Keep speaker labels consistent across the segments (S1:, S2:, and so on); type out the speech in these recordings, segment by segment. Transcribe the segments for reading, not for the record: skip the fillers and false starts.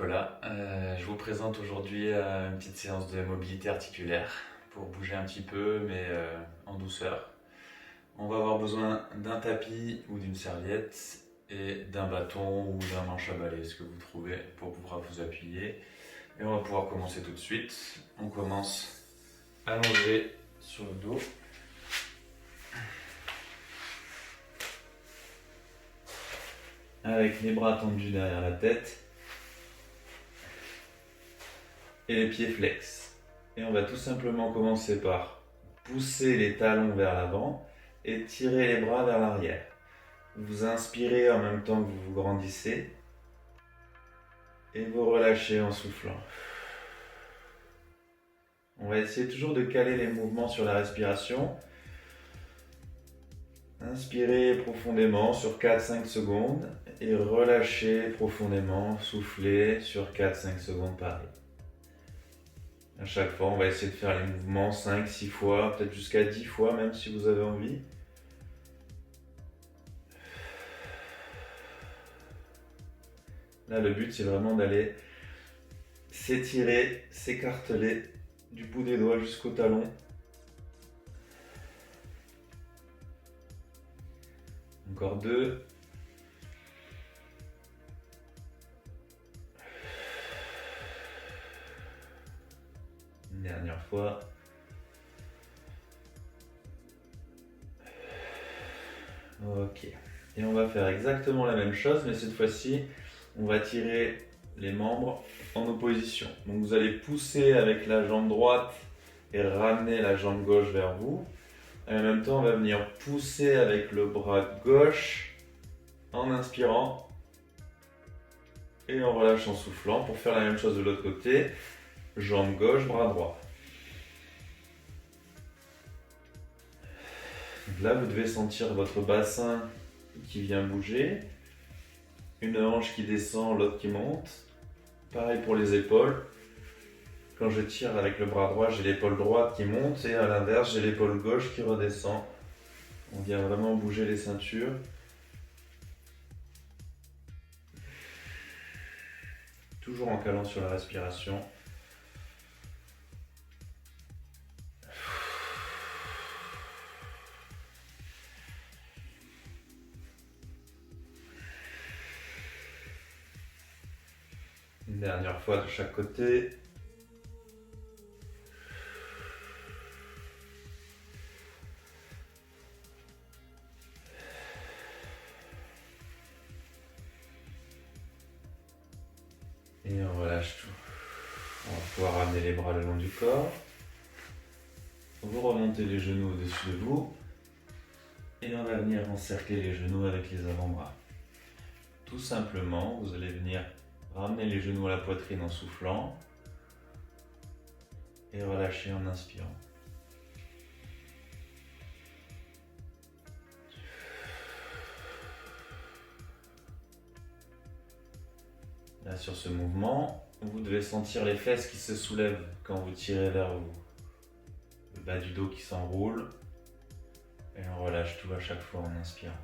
S1: Nicolas. Je vous présente aujourd'hui une petite séance de mobilité articulaire pour bouger un petit peu, mais en douceur. On va avoir besoin d'un tapis ou d'une serviette et d'un bâton ou d'un manche à balai, ce que vous trouvez pour pouvoir vous appuyer. Et on va pouvoir commencer tout de suite. On commence allongé sur le dos. Avec les bras tendus derrière la tête et les pieds flex. Et on va tout simplement commencer par pousser les talons vers l'avant et tirer les bras vers l'arrière. Vous inspirez en même temps que vous vous grandissez et vous relâchez en soufflant. On va essayer toujours de caler les mouvements sur la respiration. Inspirez profondément sur 4-5 secondes et relâchez profondément, soufflez sur 4-5 secondes pareil. À chaque fois, on va essayer de faire les mouvements 5-6 fois, peut-être jusqu'à 10 fois même si vous avez envie. Là, le but c'est vraiment d'aller s'étirer, s'écarteler du bout des doigts jusqu'au talon. Encore 2. Une dernière fois. Ok. Et on va faire exactement la même chose, mais cette fois-ci, on va tirer les membres en opposition. Donc vous allez pousser avec la jambe droite et ramener la jambe gauche vers vous. Et en même temps, on va venir pousser avec le bras gauche en inspirant et en relâchant en soufflant pour faire la même chose de l'autre côté. Jambe gauche, bras droit. Donc là, vous devez sentir votre bassin qui vient bouger. Une hanche qui descend, l'autre qui monte. Pareil pour les épaules. Quand je tire avec le bras droit, j'ai l'épaule droite qui monte et à l'inverse, j'ai l'épaule gauche qui redescend. On vient vraiment bouger les ceintures. Toujours en calant sur la respiration. Une dernière fois de chaque côté. Et on relâche tout. On va pouvoir ramener les bras le long du corps. Vous remontez les genoux au-dessus de vous. Et on va venir encercler les genoux avec les avant-bras. Tout simplement, vous allez venir ramener les genoux à la poitrine en soufflant. Et relâcher en inspirant. Là, sur ce mouvement, vous devez sentir les fesses qui se soulèvent quand vous tirez vers vous. Le bas du dos qui s'enroule. Et on relâche tout à chaque fois en inspirant.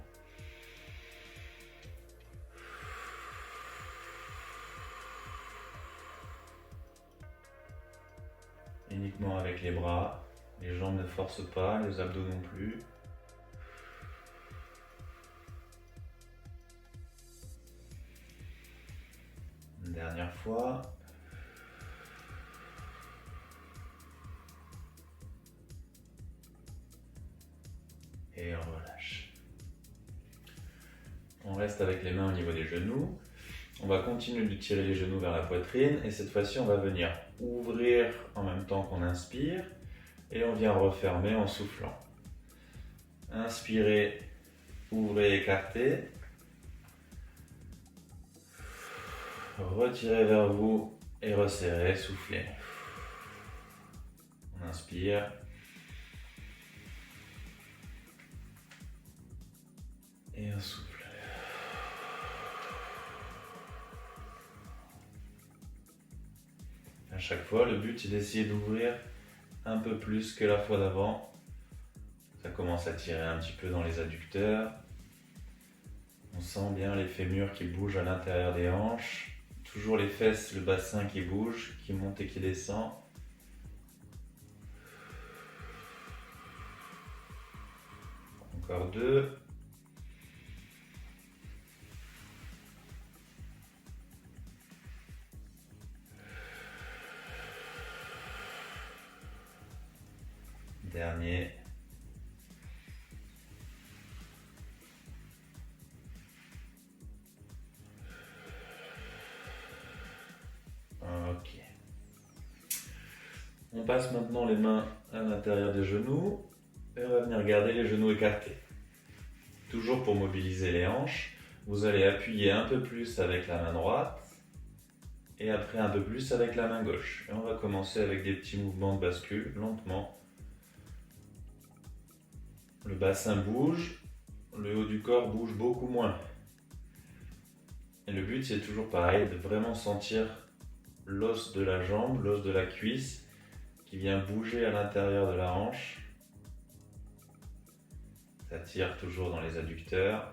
S1: Uniquement avec les bras. Les jambes ne forcent pas, les abdos non plus. Une dernière fois. Et on relâche. On reste avec les mains au niveau des genoux. On va continuer de tirer les genoux vers la poitrine et cette fois-ci on va venir ouvrir en même temps qu'on inspire et on vient refermer en soufflant. Inspirez, ouvrez, écartez. Retirez vers vous et resserrez, soufflez. On inspire. Et on souffle. À chaque fois, le but est d'essayer d'ouvrir un peu plus que la fois d'avant. Ça commence à tirer un petit peu dans les adducteurs. On sent bien les fémurs qui bougent à l'intérieur des hanches. Toujours les fesses, le bassin qui bouge, qui monte et qui descend. Encore 2. Dernier. Ok. On passe maintenant les mains à l'intérieur des genoux et on va venir garder les genoux écartés. Toujours pour mobiliser les hanches, vous allez appuyer un peu plus avec la main droite et après un peu plus avec la main gauche. Et on va commencer avec des petits mouvements de bascule, lentement. Le bassin bouge, le haut du corps bouge beaucoup moins. Et le but, c'est toujours pareil, de vraiment sentir l'os de la jambe, l'os de la cuisse qui vient bouger à l'intérieur de la hanche. Ça tire toujours dans les adducteurs.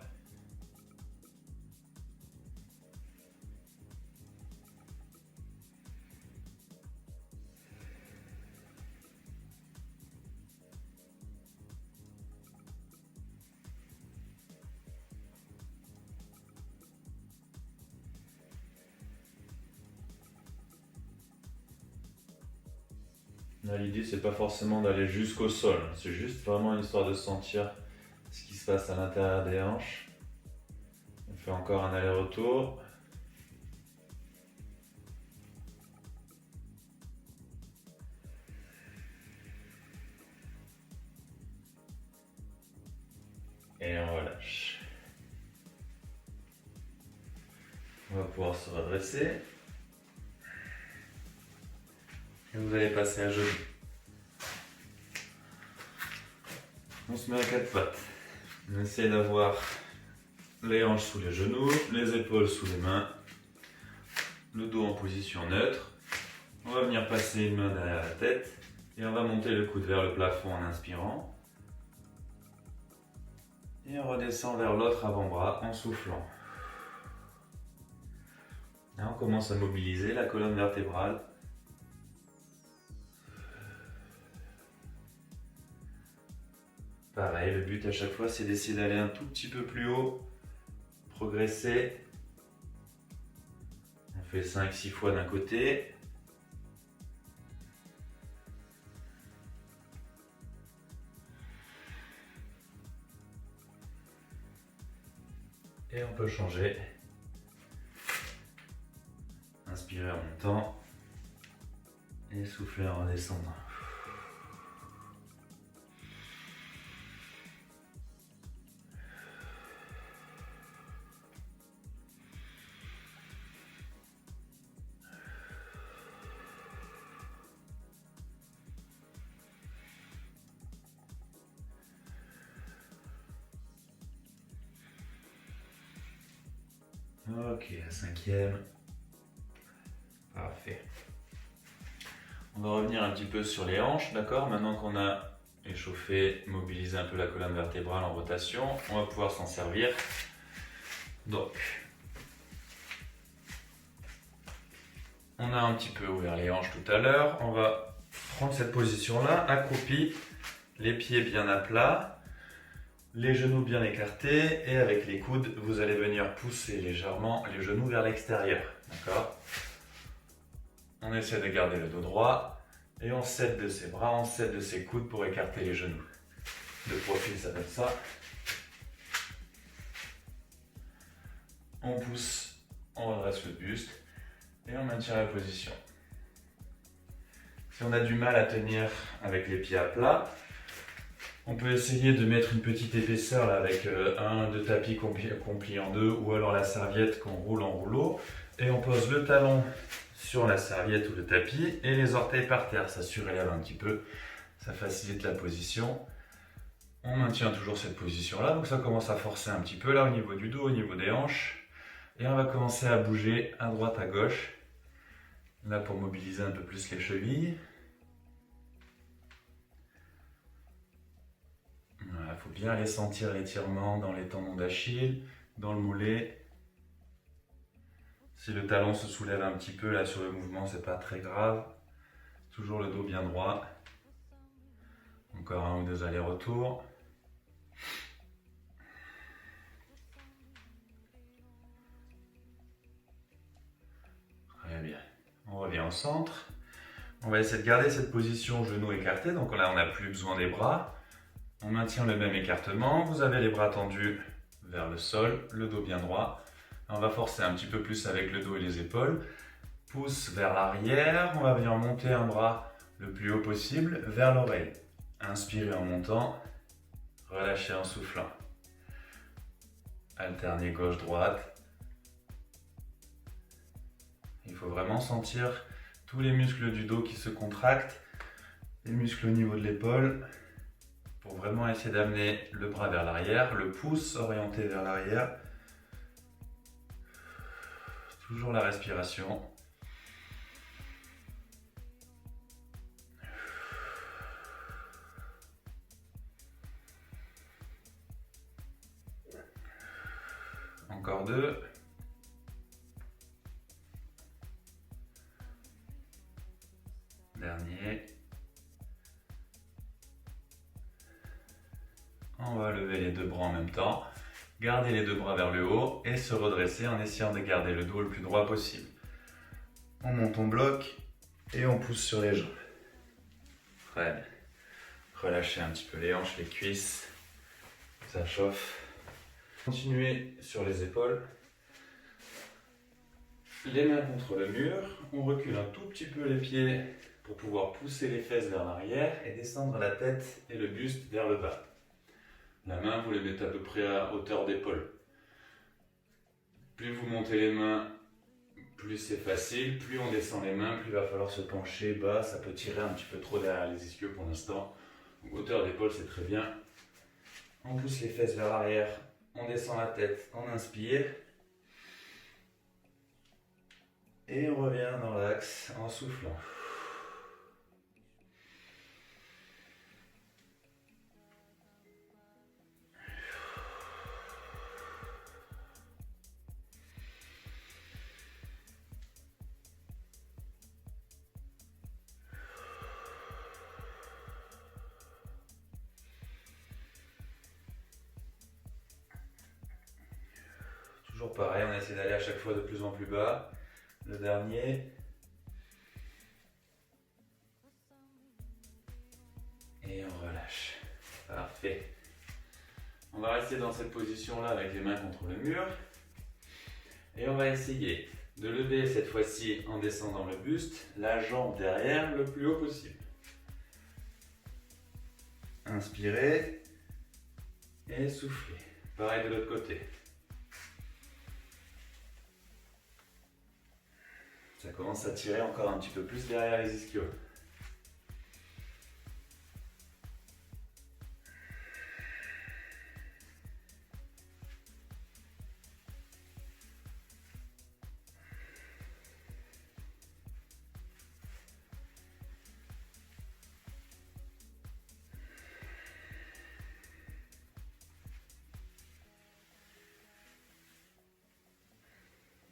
S1: L'idée, c'est pas forcément d'aller jusqu'au sol, c'est juste vraiment une histoire de sentir ce qui se passe à l'intérieur des hanches. On fait encore un aller-retour. Et on relâche. On va pouvoir se redresser. Et vous allez passer à genoux. On se met à quatre pattes. On essaie d'avoir les hanches sous les genoux, les épaules sous les mains, le dos en position neutre. On va venir passer une main derrière la tête et on va monter le coude vers le plafond en inspirant. Et on redescend vers l'autre avant-bras en soufflant. Là, on commence à mobiliser la colonne vertébrale. Pareil, le but à chaque fois, c'est d'essayer d'aller un tout petit peu plus haut, progresser. On fait 5-6 fois d'un côté. Et on peut changer. Inspirer en montant et souffler en redescendant. Ok, la cinquième. Parfait. On va revenir un petit peu sur les hanches, d'accord? Maintenant qu'on a échauffé, mobilisé un peu la colonne vertébrale en rotation, on va pouvoir s'en servir. Donc, on a un petit peu ouvert les hanches tout à l'heure. On va prendre cette position-là, accroupi, les pieds bien à plat, les genoux bien écartés et avec les coudes, vous allez venir pousser légèrement les genoux vers l'extérieur, d'accord? On essaie de garder le dos droit et on s'aide de ses bras, on s'aide de ses coudes pour écarter les genoux. De profil, ça donne ça. On pousse, on redresse le buste et on maintient la position. Si on a du mal à tenir avec les pieds à plat, on peut essayer de mettre une petite épaisseur là, avec deux tapis qu'on plie en deux ou alors la serviette qu'on roule en rouleau et on pose le talon sur la serviette ou le tapis et les orteils par terre, ça surélève un petit peu, ça facilite la position. On maintient toujours cette position là, donc ça commence à forcer un petit peu là au niveau du dos, au niveau des hanches et on va commencer à bouger à droite à gauche là pour mobiliser un peu plus les chevilles. Voilà, il faut bien aller sentir l'étirement dans les tendons d'Achille, dans le mollet. Si le talon se soulève un petit peu là sur le mouvement, c'est pas très grave. Toujours le dos bien droit. Encore un ou deux allers-retours. Très bien. On revient au centre. On va essayer de garder cette position genoux écartés. Donc là, on n'a plus besoin des bras. On maintient le même écartement. Vous avez les bras tendus vers le sol, le dos bien droit. On va forcer un petit peu plus avec le dos et les épaules. Pouce vers l'arrière. On va venir monter un bras le plus haut possible vers l'oreille. Inspirez en montant. Relâchez en soufflant. Alternez gauche-droite. Il faut vraiment sentir tous les muscles du dos qui se contractent, les muscles au niveau de l'épaule, pour vraiment essayer d'amener le bras vers l'arrière, le pouce orienté vers l'arrière. Toujours la respiration. Encore deux. Dernier. On va lever les deux bras en même temps. Garder les deux bras vers le haut et se redresser en essayant de garder le dos le plus droit possible. On monte, on bloque et on pousse sur les jambes. Très bien. Relâchez un petit peu les hanches, les cuisses. Ça chauffe. Continuez sur les épaules. Les mains contre le mur. On recule un tout petit peu les pieds pour pouvoir pousser les fesses vers l'arrière et descendre la tête et le buste vers le bas. La main, vous les mettez à peu près à hauteur d'épaule. Plus vous montez les mains, plus c'est facile. Plus on descend les mains, plus il va falloir se pencher bas. Ça peut tirer un petit peu trop derrière les ischios pour l'instant. Hauteur d'épaule, c'est très bien. On pousse les fesses vers l'arrière. On descend la tête, on inspire. Et on revient dans l'axe en soufflant. Toujours pareil, on essaie d'aller à chaque fois de plus en plus bas. Le dernier. Et on relâche. Parfait. On va rester dans cette position-là avec les mains contre le mur. Et on va essayer de lever cette fois-ci en descendant le buste, la jambe derrière le plus haut possible. Inspirez et soufflez. Pareil de l'autre côté. Ça commence à tirer encore un petit peu plus derrière les ischios.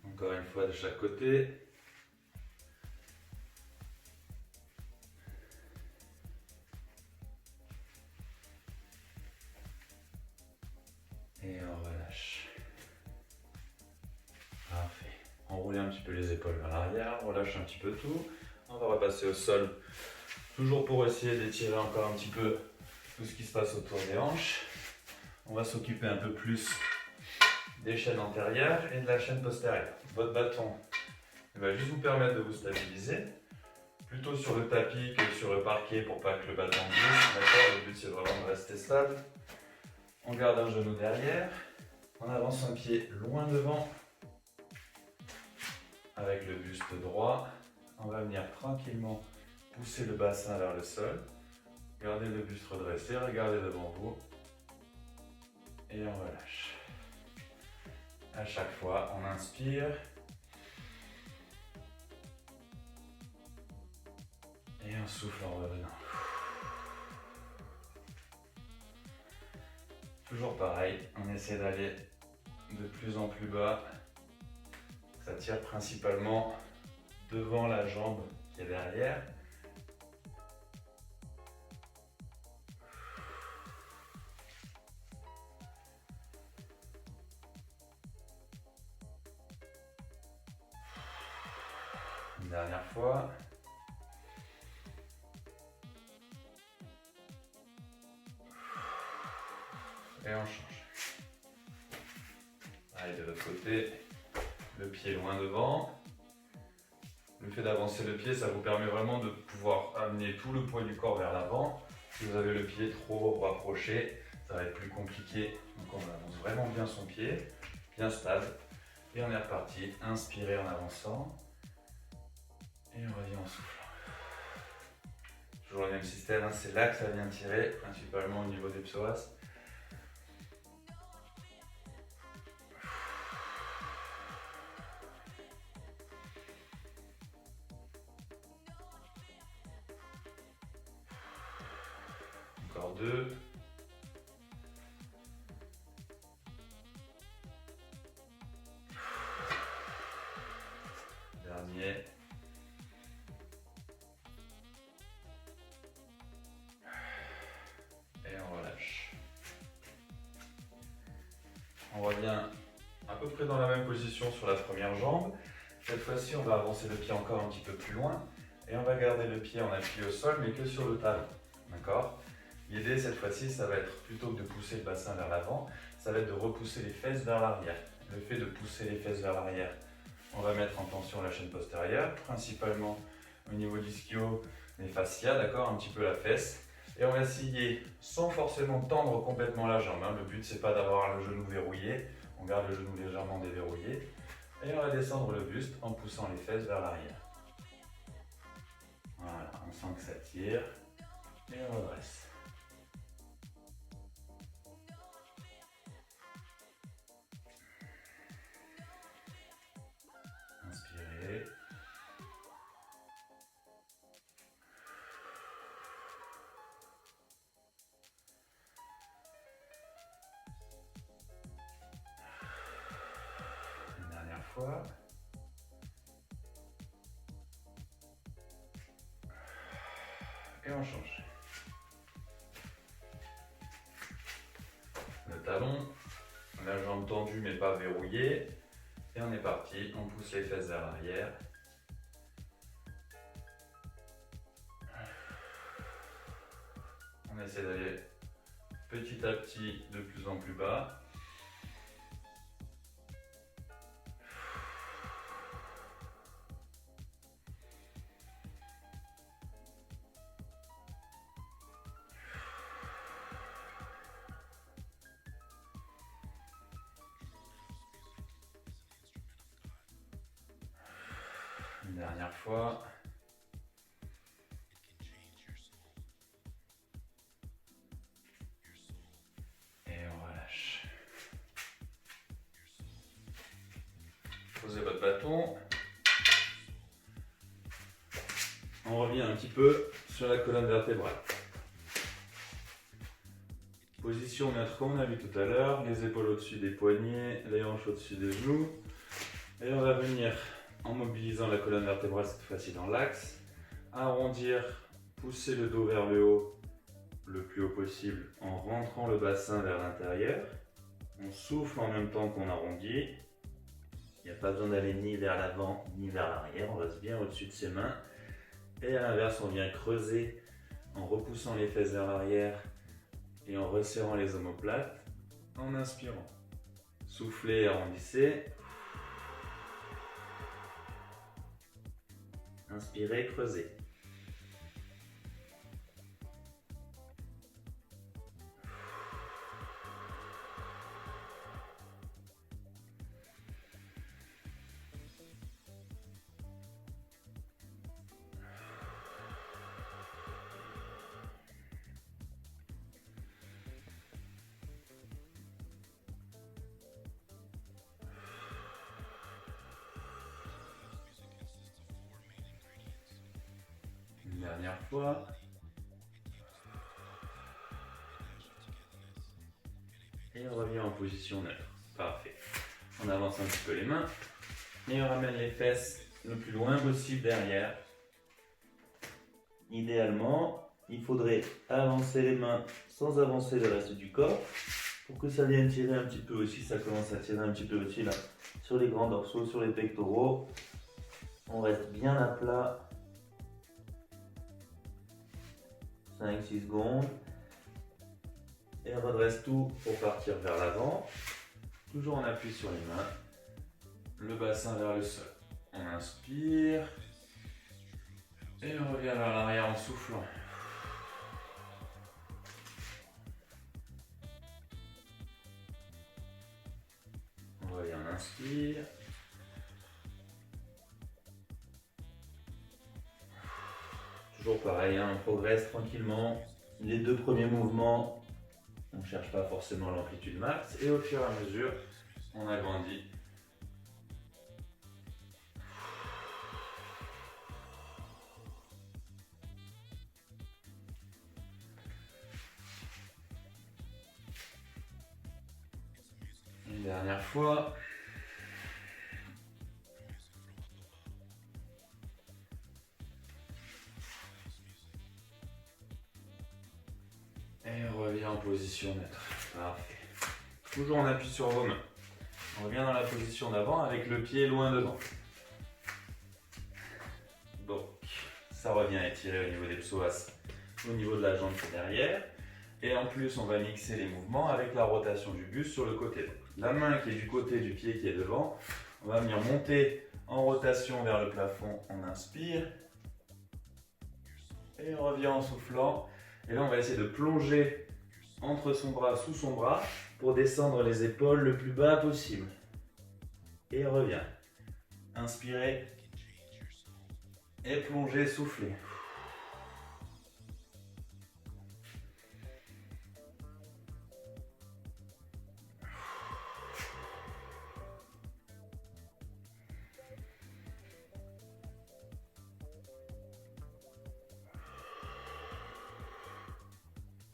S1: Encore une fois de chaque côté. Et on relâche. Parfait. Enroulez un petit peu les épaules vers l'arrière, on relâche un petit peu tout. On va repasser au sol, toujours pour essayer d'étirer encore un petit peu tout ce qui se passe autour des hanches. On va s'occuper un peu plus des chaînes antérieures et de la chaîne postérieure. Votre bâton va juste vous permettre de vous stabiliser, plutôt sur le tapis que sur le parquet pour pas que le bâton glisse. D'accord, le but c'est vraiment de rester stable. On garde un genou derrière, on avance un pied loin devant avec le buste droit. On va venir tranquillement pousser le bassin vers le sol. Gardez le buste redressé, regardez devant vous et on relâche. À chaque fois, on inspire et on souffle en revenant. Toujours pareil, on essaie d'aller de plus en plus bas. Ça tire principalement devant la jambe qui est derrière. Une dernière fois. Et on change. Allez, de l'autre côté, le pied loin devant. Le fait d'avancer le pied, ça vous permet vraiment de pouvoir amener tout le poids du corps vers l'avant. Si vous avez le pied trop rapproché, ça va être plus compliqué. Donc on avance vraiment bien son pied, bien stable. Et on est reparti. Inspirez en avançant. Et on revient en soufflant. Toujours le même système, hein. C'est là que ça vient tirer, principalement au niveau des psoas. Encore 2. Dernier. Et on relâche. On revient à peu près dans la même position sur la première jambe. Cette fois-ci, on va avancer le pied encore un petit peu plus loin. Et on va garder le pied en appui au sol, mais que sur le talon. D'accord ? L'idée cette fois-ci, ça va être plutôt que de pousser le bassin vers l'avant, ça va être de repousser les fesses vers l'arrière. Le fait de pousser les fesses vers l'arrière, on va mettre en tension la chaîne postérieure, principalement au niveau du ischio, les fascias, d'accord, un petit peu la fesse. Et on va essayer, sans forcément tendre complètement la jambe, hein. Le but c'est pas d'avoir le genou verrouillé, on garde le genou légèrement déverrouillé. Et on va descendre le buste en poussant les fesses vers l'arrière. Voilà, on sent que ça tire et on redresse. Inspirez. Une dernière fois. Et on change. Le talon, la jambe tendue mais pas verrouillée. Et on est parti, on pousse les fesses vers l'arrière. On essaie d'aller petit à petit de plus en plus bas. Une dernière fois. Et on relâche. Posez votre bâton. On revient un petit peu sur la colonne vertébrale. Position neutre comme on a vu tout à l'heure, les épaules au-dessus des poignets, les hanches au-dessus des genoux. Et on va venir, en mobilisant la colonne vertébrale cette fois-ci dans l'axe, arrondir, pousser le dos vers le haut, le plus haut possible, en rentrant le bassin vers l'intérieur. On souffle en même temps qu'on arrondit. Il n'y a pas besoin d'aller ni vers l'avant ni vers l'arrière, on reste bien au-dessus de ses mains. Et à l'inverse, on vient creuser en repoussant les fesses vers l'arrière et en resserrant les omoplates, en inspirant. Soufflez, arrondissez. Inspirez, creusez. Une dernière fois. Et on revient en position neutre. Parfait. On avance un petit peu les mains. Et on ramène les fesses le plus loin possible derrière. Idéalement, il faudrait avancer les mains sans avancer le reste du corps pour que ça vienne tirer un petit peu aussi. Ça commence à tirer un petit peu aussi là sur les grands dorsaux, sur les pectoraux. On reste bien à plat. 5-6 secondes. Et on redresse tout pour partir vers l'avant. Toujours on appuie sur les mains. Le bassin vers le sol. On inspire. Et on revient vers l'arrière en soufflant. On revient, on inspire. Toujours pareil, hein, on progresse tranquillement. Les 2 premiers mouvements, on ne cherche pas forcément l'amplitude max. Et au fur et à mesure, on agrandit. Une dernière fois. Et on revient en position neutre. Parfait. Toujours on appuie sur vos mains. On revient dans la position d'avant avec le pied loin devant. Donc, ça revient étirer au niveau des psoas, au niveau de la jambe derrière. Et en plus, on va mixer les mouvements avec la rotation du buste sur le côté. La main qui est du côté du pied qui est devant, on va venir monter en rotation vers le plafond. On inspire. Et on revient en soufflant. Et là, on va essayer de plonger entre son bras, sous son bras, pour descendre les épaules le plus bas possible. Et on revient. Inspirez. Et plongez, soufflez.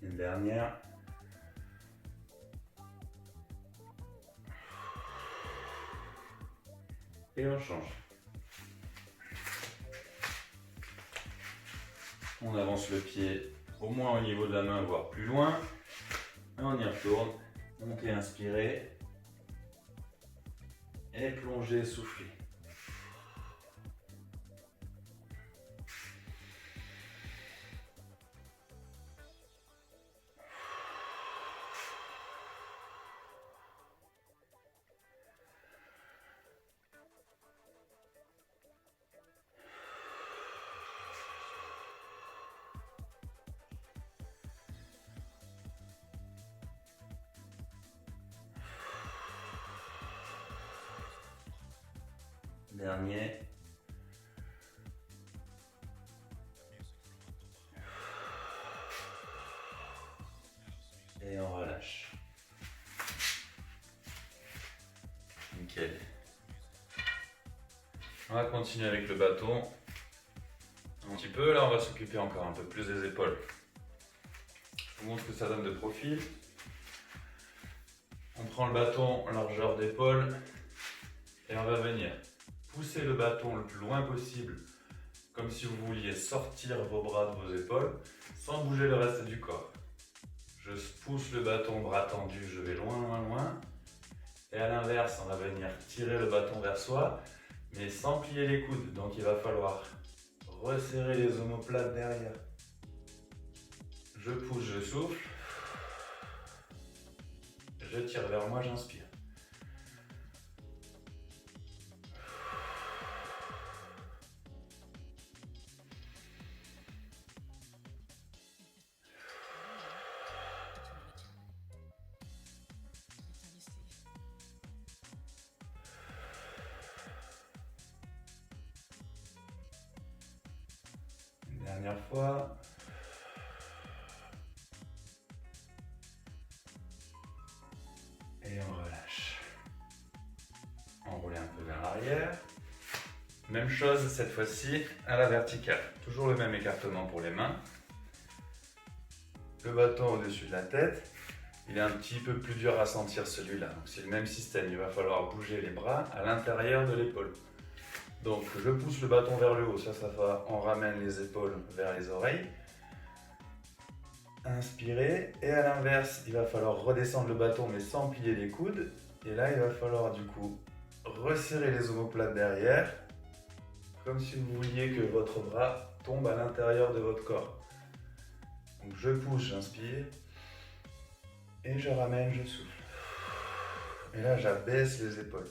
S1: Une dernière. Et on change. On avance le pied au moins au niveau de la main, voire plus loin. Et on y retourne. Montez, inspirez. Et plongez, soufflez. Dernier. Et on relâche. Nickel. On va continuer avec le bâton. Un petit peu, là on va s'occuper encore un peu plus des épaules. Je vous montre ce que ça donne de profil. On prend le bâton largeur d'épaule et on va venir pousser le bâton le plus loin possible, comme si vous vouliez sortir vos bras de vos épaules, sans bouger le reste du corps. Je pousse le bâton, bras tendu, je vais loin, loin, loin. Et à l'inverse, on va venir tirer le bâton vers soi, mais sans plier les coudes. Donc il va falloir resserrer les omoplates derrière. Je pousse, je souffle. Je tire vers moi, j'inspire. Une dernière fois. Et on relâche. Enrouler un peu vers l'arrière. Même chose cette fois-ci à la verticale. Toujours le même écartement pour les mains. Le bâton au-dessus de la tête. il est un petit peu plus dur à sentir celui-là. Donc c'est le même système, il va falloir bouger les bras à l'intérieur de l'épaule. Donc je pousse le bâton vers le haut, ça va, on ramène les épaules vers les oreilles. Inspirez, et à l'inverse, il va falloir redescendre le bâton mais sans plier les coudes. Et là, il va falloir du coup resserrer les omoplates derrière, comme si vous vouliez que votre bras tombe à l'intérieur de votre corps. Donc je pousse, j'inspire, et je ramène, je souffle. Et là, j'abaisse les épaules.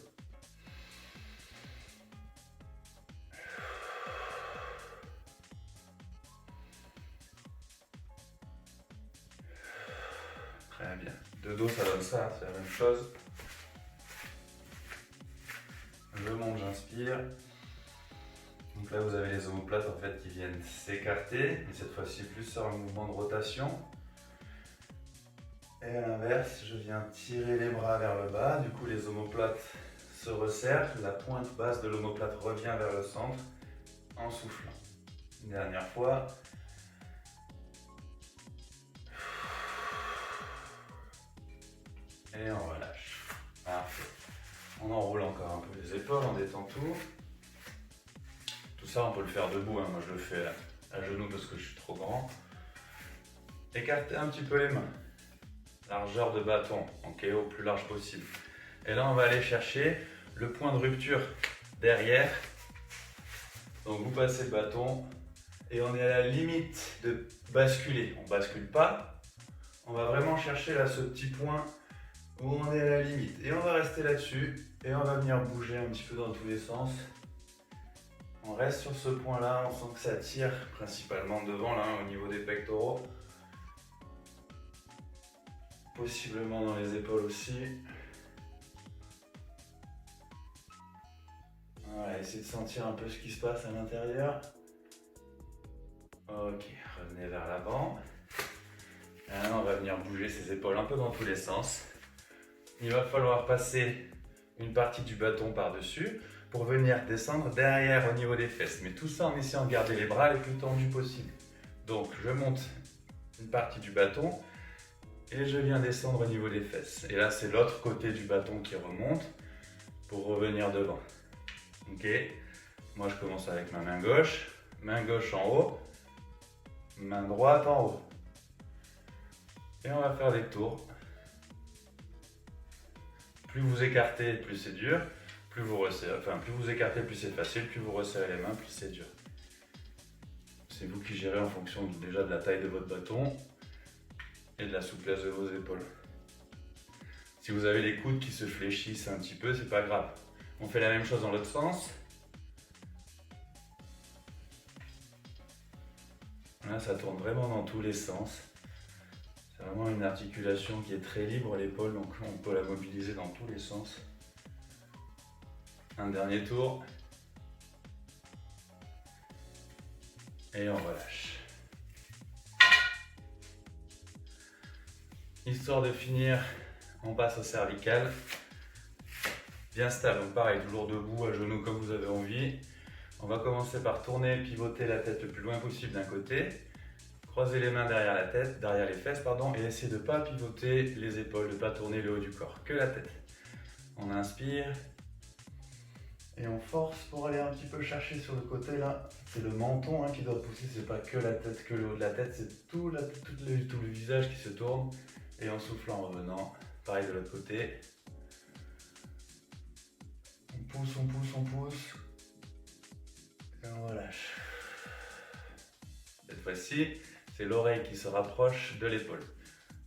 S1: Très bien. De dos, ça donne ça, c'est la même chose. Je monte, j'inspire. Donc là, vous avez les omoplates en fait qui viennent s'écarter, mais cette fois-ci plus sur un mouvement de rotation. Et à l'inverse, je viens tirer les bras vers le bas. Du coup, les omoplates se resserrent. La pointe basse de l'omoplate revient vers le centre en soufflant. Une dernière fois. Et on relâche. Parfait. On enroule encore un peu les épaules, on détend tout. Tout ça, on peut le faire debout. Moi, je le fais à genoux parce que je suis trop grand. Écartez un petit peu les mains. Largeur de bâton, ok, au plus large possible. Et là, on va aller chercher le point de rupture derrière. Donc, vous passez le bâton et on est à la limite de basculer. On ne bascule pas. On va vraiment chercher là ce petit point où on est à la limite. Et on va rester là-dessus et on va venir bouger un petit peu dans tous les sens. On reste sur ce point-là, on sent que ça tire principalement devant, là, au niveau des pectoraux. Possiblement dans les épaules aussi. On va essayer de sentir un peu ce qui se passe à l'intérieur. Ok, revenez vers l'avant. Maintenant, on va venir bouger ses épaules un peu dans tous les sens. Il va falloir passer une partie du bâton par-dessus pour venir descendre derrière au niveau des fesses. Mais tout ça en essayant de garder les bras les plus tendus possible. Donc, je monte une partie du bâton et je viens descendre au niveau des fesses. Et là, c'est l'autre côté du bâton qui remonte pour revenir devant. Ok. Moi, je commence avec ma main gauche en haut, main droite en haut. Et on va faire des tours. Plus vous écartez, plus c'est dur. Plus vous resserrez, plus vous écartez, plus c'est facile. Plus vous resserrez les mains, plus c'est dur. C'est vous qui gérez en fonction déjà de la taille de votre bâton et de la souplesse de vos épaules. Si vous avez les coudes qui se fléchissent un petit peu, c'est pas grave. On fait la même chose dans l'autre sens. Là, ça tourne vraiment dans tous les sens. C'est vraiment une articulation qui est très libre, l'épaule, donc on peut la mobiliser dans tous les sens. Un dernier tour. Et on relâche. Histoire de finir, on passe au cervical. Bien stable, donc pareil, toujours debout, à genoux comme vous avez envie. On va commencer par tourner, pivoter la tête le plus loin possible d'un côté. Croiser les mains derrière la tête, derrière les fesses, pardon, et essayer de ne pas pivoter les épaules, de ne pas tourner le haut du corps, que la tête. On inspire. Et on force pour aller un petit peu chercher sur le côté là. C'est le menton qui doit pousser, c'est pas que la tête, que le haut de la tête, c'est tout le visage qui se tourne. Et on souffle en revenant. Pareil de l'autre côté. On pousse, on pousse, on pousse. Et on relâche. Cette fois-ci, c'est l'oreille qui se rapproche de l'épaule.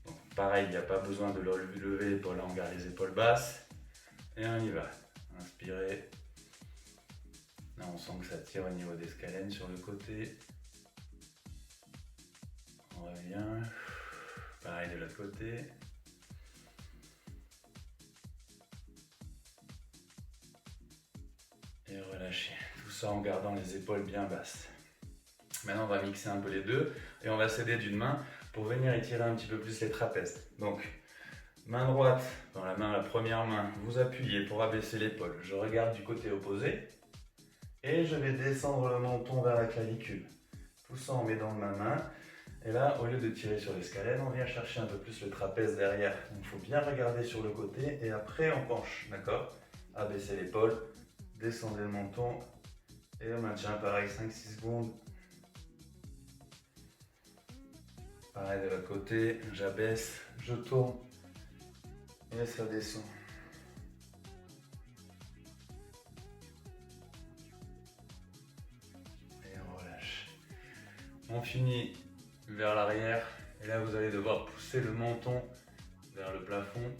S1: Donc pareil, il n'y a pas besoin de lever l'épaule, on garde les épaules basses. Et on y va. Inspirez. Là, on sent que ça tire au niveau des scalènes sur le côté. On revient. Pareil de l'autre côté. Et relâcher. Tout ça en gardant les épaules bien basses. Maintenant, on va mixer un peu les deux et on va s'aider d'une main pour venir étirer un petit peu plus les trapèzes. Donc, main droite dans la première main, vous appuyez pour abaisser l'épaule. Je regarde du côté opposé. Et je vais descendre le menton vers la clavicule. Tout ça en m'aidant de ma main
S2: Et là, au lieu de tirer sur l'escalène, on vient chercher un peu plus le trapèze derrière. Donc il faut bien regarder sur le côté et après on penche, d'accord? Abaissez l'épaule, descendez le menton et on maintient pareil 5-6 secondes. Pareil de l'autre côté, j'abaisse, je tourne et ça descend. Et on relâche. On finit vers l'arrière et là vous allez devoir pousser le menton vers le plafond.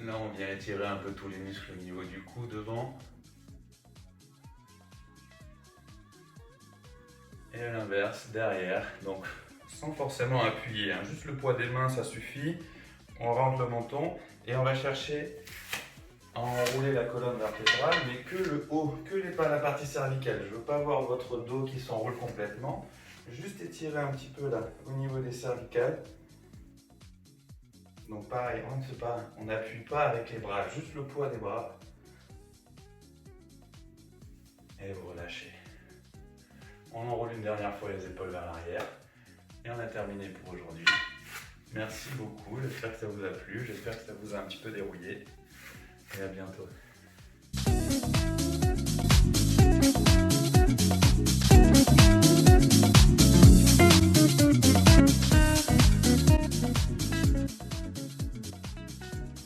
S2: Là on vient étirer un peu tous les muscles au niveau du cou devant. Et à l'inverse, derrière, donc sans forcément appuyer, hein, juste le poids des mains ça suffit. On rentre le menton et on va chercher à enrouler la colonne vertébrale, mais que le haut, pas la partie cervicale. Je ne veux pas voir votre dos qui s'enroule complètement. Juste étirer un petit peu là, au niveau des cervicales. Donc pareil, on n'appuie pas avec les bras, juste le poids des bras. Et vous relâchez. On enroule une dernière fois les épaules vers l'arrière. Et on a terminé pour aujourd'hui. Merci beaucoup, j'espère que ça vous a plu, j'espère que ça vous a un petit peu dérouillé. Et à bientôt.